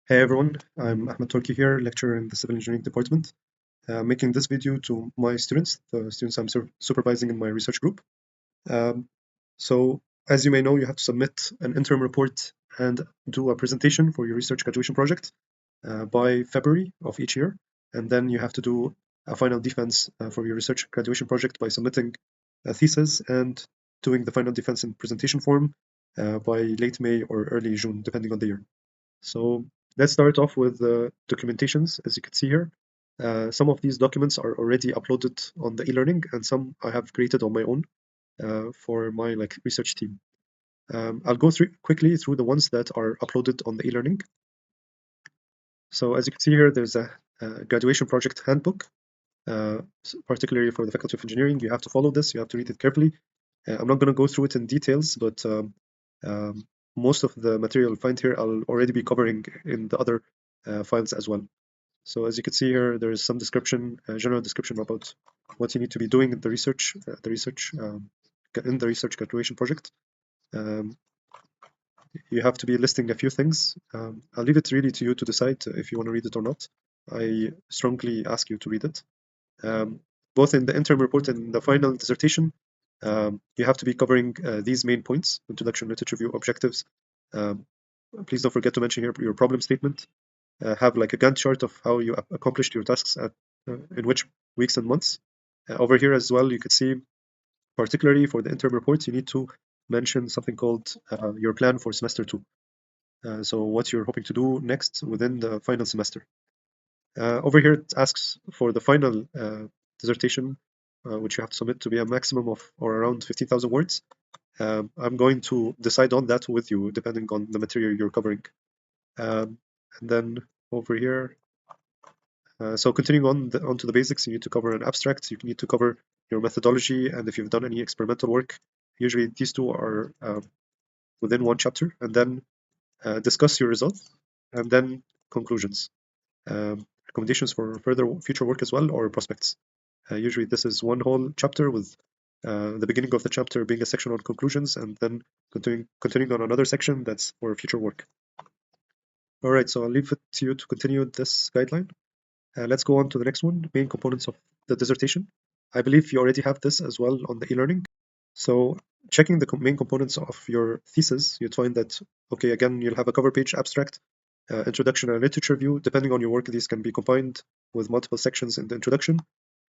Hey everyone, I'm Ahmed Torky here, lecturer in the Civil Engineering Department, making this video to my students, the students I'm supervising in my research group. Um, so, as you may know, you have to submit an interim report and do a presentation for your research graduation project by February of each year. And then you have to do a final defense for your research graduation project by submitting a thesis and doing the final defense in presentation form by late May or early June, depending on the year. So let's start off with the documentations. As you can see here, some of these documents are already uploaded on the e-learning, and some I have created on my own for my research team. I'll go through quickly through the ones that are uploaded on the e-learning. So as you can see here, there's a graduation project handbook, particularly for the Faculty of Engineering. You have to follow this. You have to read it carefully. I'm not going to go through it in details, but most of the material you'll find here I'll already be covering in the other files as well. So as you can see here, there is some description, general description about what you need to be doing in the research, in the research graduation project. You have to be listing a few things. I'll leave it really to you to decide if you want to read it or not. I strongly ask you to read it. Both in the interim report and the final dissertation, you have to be covering these main points: introduction, literature review, objectives. Um, Please don't forget to mention here your problem statement. Have like a Gantt chart of how you accomplished your tasks in which weeks and months. Over here as well, you could see, particularly for the interim reports, you need to mention something called your plan for semester 2. So what you're hoping to do next within the final semester. Over here, it asks for the final dissertation, which you have to submit to be a maximum of or around 15,000 words. I'm going to decide on that with you, depending on the material you're covering. And then over here, so continuing onto the basics, you need to cover an abstract, you need to cover your methodology, and if you've done any experimental work, usually these two are within one chapter, and then discuss your results, and then conclusions. Recommendations for further future work as well, or prospects. Usually this is one whole chapter with the beginning of the chapter being a section on conclusions, and then continuing on another section that's for future work. All right, so I'll leave it to you to continue this guideline. Let's go on to the next one, main components of the dissertation. I believe you already have this as well on the e-learning. So checking the main components of your thesis, you'd find that, okay, again, you'll have a cover page abstract, introduction and literature review. Depending on your work, these can be combined with multiple sections in the introduction.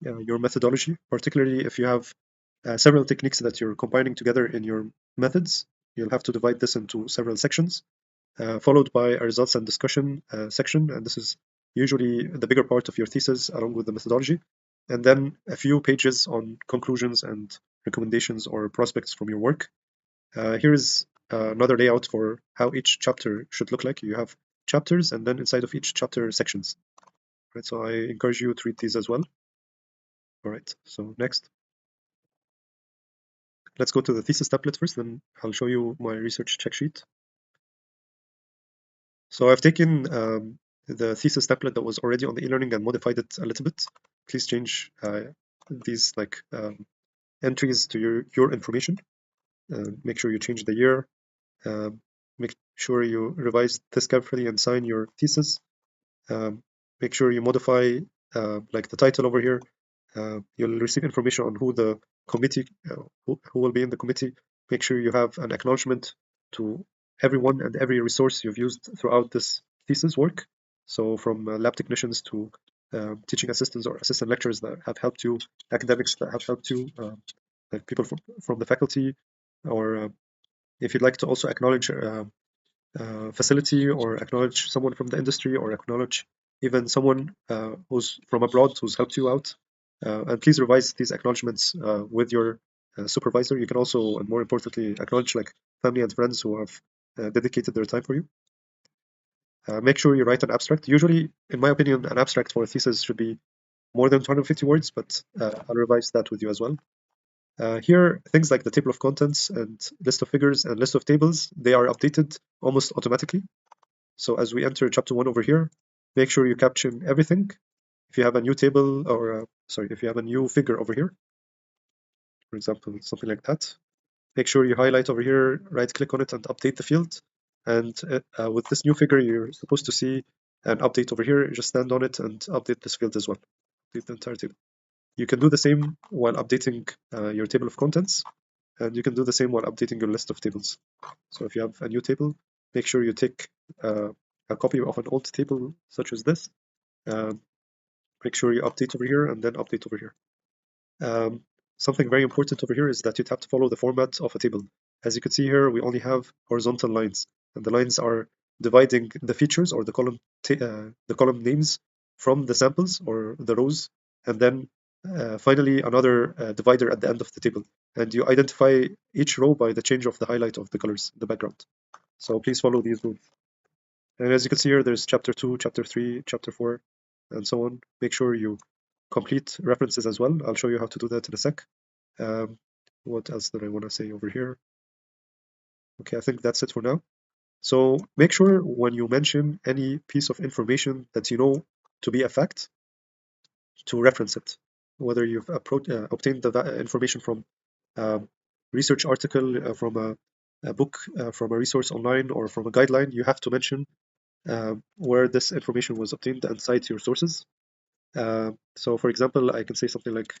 Your methodology, particularly if you have several techniques that you're combining together in your methods, you'll have to divide this into several sections, followed by a results and discussion section, and this is usually the bigger part of your thesis along with the methodology, and then a few pages on conclusions and recommendations or prospects from your work. Here is another layout for how each chapter should look like. You have chapters, and then inside of each chapter, sections. Right, so I encourage you to read these as well. All right, so next. Let's go to the thesis template first, then I'll show you my research check sheet. So I've taken the thesis template that was already on the e-learning and modified it a little bit. Please change these entries to your information. Make sure you change the year. Make sure you revise this carefully and sign your thesis. Make sure you modify like the title over here. You'll receive information on who the committee, who will be in the committee. Make sure you have an acknowledgement to everyone and every resource you've used throughout this thesis work. So from lab technicians to teaching assistants or assistant lecturers that have helped you, academics that have helped you, like people from the faculty, or if you'd like to also acknowledge facility or acknowledge someone from the industry or acknowledge even someone who's from abroad who's helped you out. And please revise these acknowledgements with your supervisor. You can also, and more importantly, acknowledge like family and friends who have dedicated their time for you. Make sure you write an abstract. Usually, in my opinion, an abstract for a thesis should be more than 250 words, but I'll revise that with you as well. Here, things like the table of contents and list of figures and list of tables, they are updated almost automatically. So as we enter chapter 1 over here, make sure you caption everything. If you have a new table or, if you have a new figure over here, for example, something like that, make sure you highlight over here, right click on it and update the field. And with this new figure, you're supposed to see an update over here. Just stand on it and update this field as well. Update the entire table. You can do the same while updating your table of contents, and you can do the same while updating your list of tables. So if you have a new table, make sure you take a copy of an old table such as this. Um, Make sure you update over here and then update over here. Something very important over here is that you have to follow the format of a table. As you can see here, we only have horizontal lines, and the lines are dividing the features or the column names from the samples or the rows, and then finally another divider at the end of the table. And you identify each row by the change of the highlight of the colors in the background. So please follow these rules. And as you can see here, there's chapter 2, chapter 3, chapter 4, and so on. Make sure you complete references as well. I'll show you how to do that in a sec. What else did I want to say over here? Okay, I think that's it for now. So make sure when you mention any piece of information that you know to be a fact, to reference it. Whether you've obtained the information from a research article, from a book, from a resource online, or from a guideline, you have to mention where this information was obtained and cite your sources. So for example, I can say something like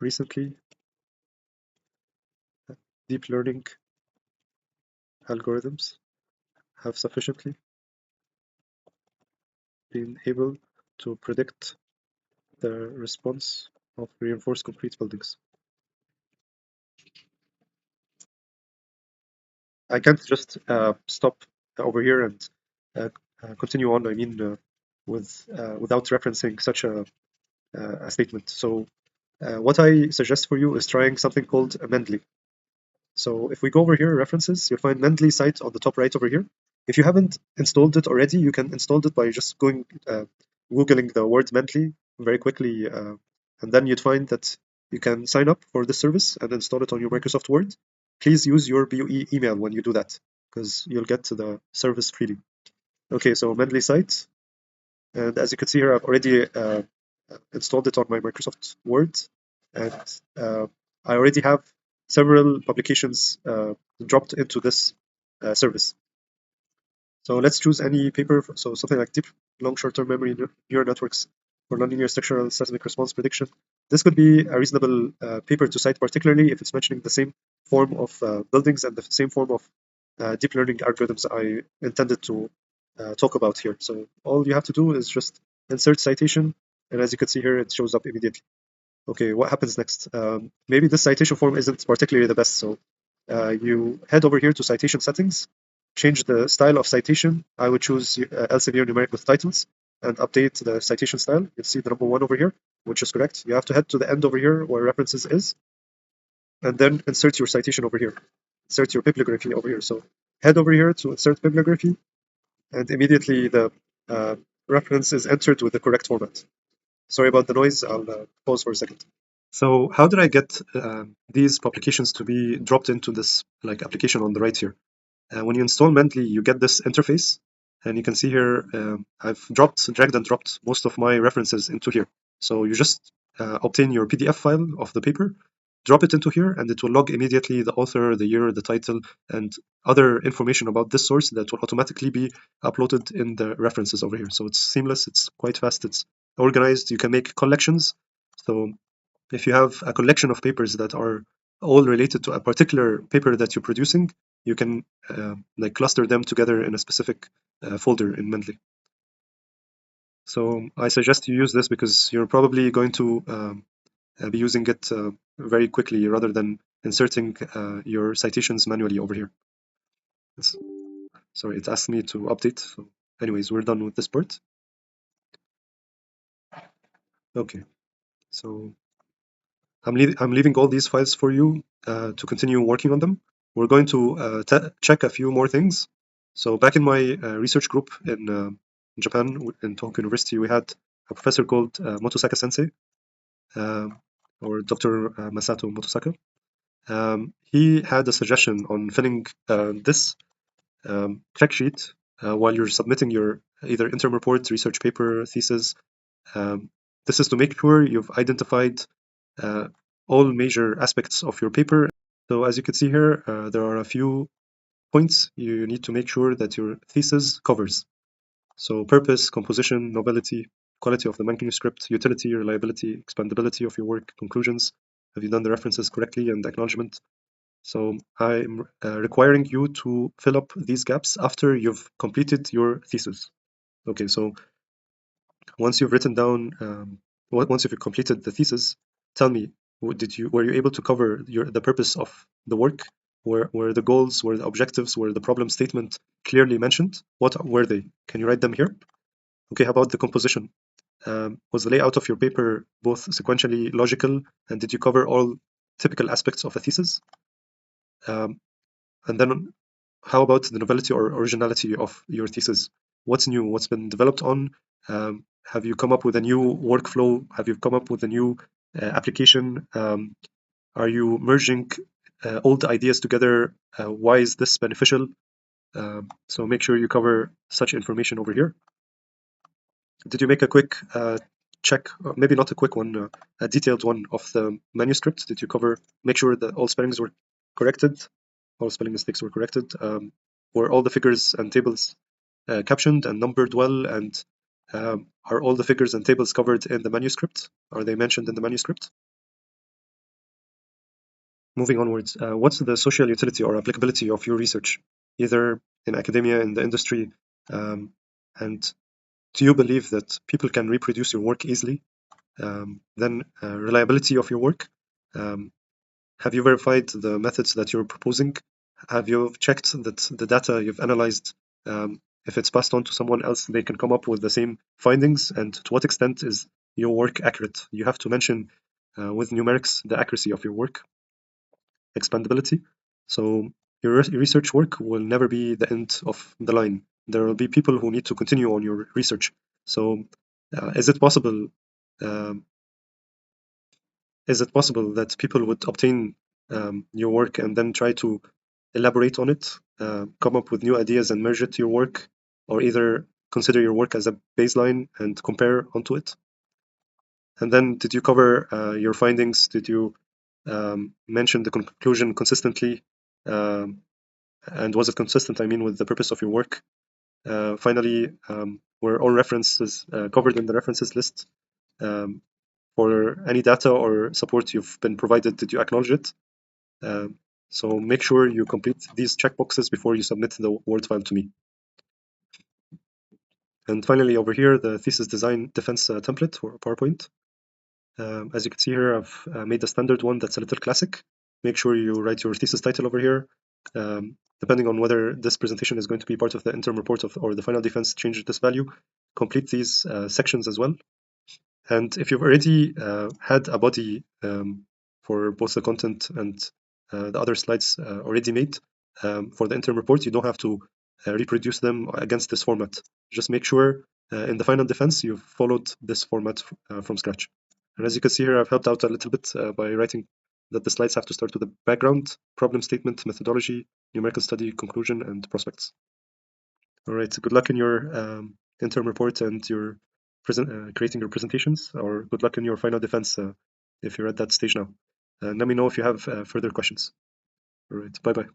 recently deep learning algorithms have sufficiently been able to predict the response of reinforced concrete buildings. I can't just stop over here and uh, continue on, I mean, without referencing such a statement. So what I suggest for you is trying something called Mendeley. So if we go over here, references, you'll find Mendeley site on the top right over here. If you haven't installed it already, you can install it by just going Googling the word Mendeley very quickly, and then you'd find that you can sign up for this service and install it on your Microsoft Word. Please use your BOE email when you do that, because you'll get to the service freely. Okay, so Mendeley site, and as you can see here, I've already installed it on my Microsoft Word, and I already have several publications dropped into this service. So let's choose any paper. So something like deep, long, short-term memory neural networks for nonlinear structural seismic response prediction. This could be a reasonable paper to cite, particularly if it's mentioning the same form of buildings and the same form of deep learning algorithms I intended to talk about here. So all you have to do is just insert citation, and as you can see here, it shows up immediately. Okay, what happens next? Maybe this citation form isn't particularly the best, so you head over here to citation settings, change the style of citation. I would choose Elsevier numeric with titles and update the citation style. You'll see the number 1 over here, which is correct. You have to head to the end over here where references is, and then insert your citation over here. Insert your bibliography over here. So head over here to insert bibliography, and immediately the reference is entered with the correct format. Sorry about the noise. I'll pause for a second. So how did I get these publications to be dropped into this application on the right here? When you install Mendeley, you get this interface, and you can see here I've dragged and dropped most of my references into here. So you just obtain your PDF file of the paper, drop it into here, and it will log immediately the author, the year, the title, and other information about this source that will automatically be uploaded in the references over here. So it's seamless, it's quite fast, it's organized. You can make collections. So if you have a collection of papers that are all related to a particular paper that you're producing, you can cluster them together in a specific folder in Mendeley. So I suggest you use this because you're probably going to be using it very quickly rather than inserting your citations manually over here. Sorry, it asked me to update. So anyways, we're done with this part. Okay, so I'm leaving all these files for you to continue working on them. We're going to check a few more things. So back in my research group in Japan, in Torky University, we had a professor called Motosaka Sensei, or Dr. Masato Motosaka. He had a suggestion on filling this check sheet while you're submitting your either interim report, research paper, thesis. This is to make sure you've identified all major aspects of your paper. So as you can see here, there are a few points you need to make sure that your thesis covers. So purpose, composition, novelty, quality of the manuscript, utility, reliability, expandability of your work, conclusions. Have you done the references correctly, and acknowledgement? So I'm requiring you to fill up these gaps after you've completed your thesis. Okay, so once you've written down, once you've completed the thesis, tell me, were you able to cover the purpose of the work? Were the goals, were the objectives, were the problem statement clearly mentioned? What were they? Can you write them here? Okay, how about the composition? Was the layout of your paper both sequentially logical, and did you cover all typical aspects of a thesis? And then how about the novelty or originality of your thesis? What's new? What's been developed on? Have you come up with a new workflow? Have you come up with a new application? Are you merging old ideas together? Why is this beneficial? So make sure you cover such information over here. Did you make a quick check, maybe not a quick one, a detailed one of the manuscript? Did you make sure that all spellings were corrected? All spelling mistakes were corrected? Were all the figures and tables captioned and numbered well? And are all the figures and tables covered in the manuscript? Are they mentioned in the manuscript? Moving onwards, what's the social utility or applicability of your research, either in academia, in the industry, and do you believe that people can reproduce your work easily? Then reliability of your work. Have you verified the methods that you're proposing? Have you checked that the data you've analyzed, if it's passed on to someone else, they can come up with the same findings? And to what extent is your work accurate? You have to mention with numerics the accuracy of your work. Expandability. So your research work will never be the end of the line. There will be people who need to continue on your research. So is it possible that people would obtain your work and then try to elaborate on it, come up with new ideas and merge it to your work, or either consider your work as a baseline and compare onto it? And then did you cover your findings? Did you mention the conclusion consistently? And was it consistent, I mean, with the purpose of your work? Finally, were all references covered in the references list? For any data or support you've been provided, did you acknowledge it? So make sure you complete these checkboxes before you submit the Word file to me. And finally, over here, the thesis design defense template for PowerPoint. As you can see here, I've made a standard one that's a little classic. Make sure you write your thesis title over here. Depending on whether this presentation is going to be part of the interim report or the final defense, change this value. Complete these sections as well. And if you've already had a body for both the content and the other slides already made for the interim report, you don't have to reproduce them against this format. Just make sure in the final defense you've followed this format from scratch. And as you can see here, I've helped out a little bit by writing that the slides have to start with a background, problem statement, methodology, numerical study, conclusion, and prospects. All right, so good luck in your interim report and your creating your presentations, or good luck in your final defense if you're at that stage now. Let me know if you have further questions. All right, bye-bye.